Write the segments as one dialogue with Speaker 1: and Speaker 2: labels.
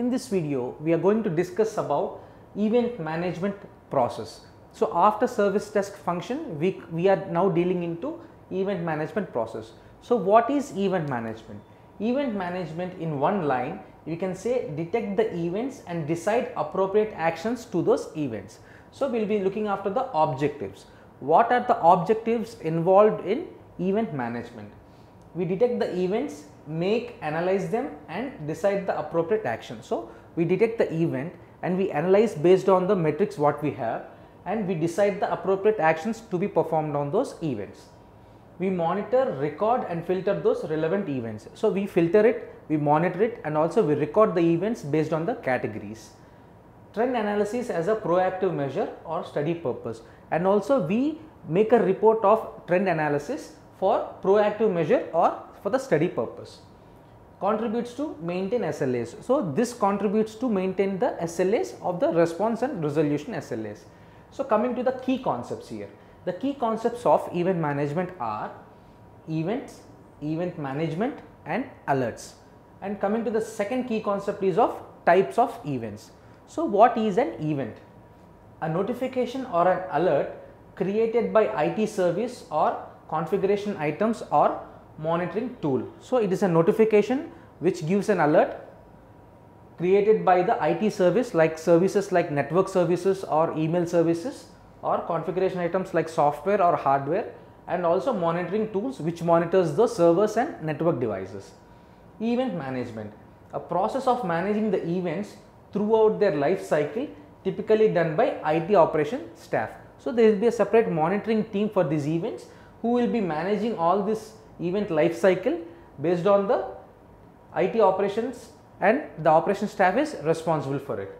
Speaker 1: in this video we are going to discuss about event management process. So after service desk function we are now dealing into event management process. So what is event management? Event management in one line you can say detect the events and decide appropriate actions to those events. So we will be looking after the objectives. What are the objectives involved in event management? We detect the events, analyze them and decide the appropriate action. So we detect the event and we analyze based on the metrics what we have, and we decide the appropriate actions to be performed on those events. We monitor, record and filter those relevant events. So we filter it, we monitor it, and also we record the events based on the categories. Trend analysis as a proactive measure or study purpose, and also we make a report of trend analysis for proactive measure or for the study purpose. Contributes to maintain SLAs. So this contributes to maintain the SLAs of the response and resolution SLAs. So coming to the key concepts here. The key concepts of event management are events, event management and alerts. And coming to the second key concept is of types of events. So what is an event? A notification or an alert created by IT service or configuration items or monitoring tool. So it is a notification which gives an alert created by the IT service, like services like network services or email services, or configuration items like software or hardware, and also monitoring tools which monitors the servers and network devices. Event management, a process of managing the events throughout their life cycle, typically done by IT operation staff. So there will be a separate monitoring team for these events who will be managing all this event life cycle based on the IT operations, and the operation staff is responsible for it.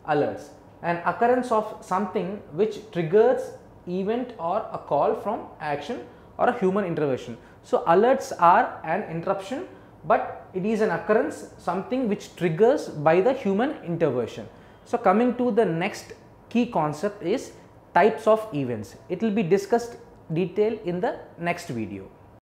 Speaker 1: Alerts, an occurrence of something which triggers event or a call from action or a human intervention. So alerts are an interruption, but it is an occurrence, something which triggers by the human intervention. So coming to the next key concept is types of events. It will be discussed detail in the next video.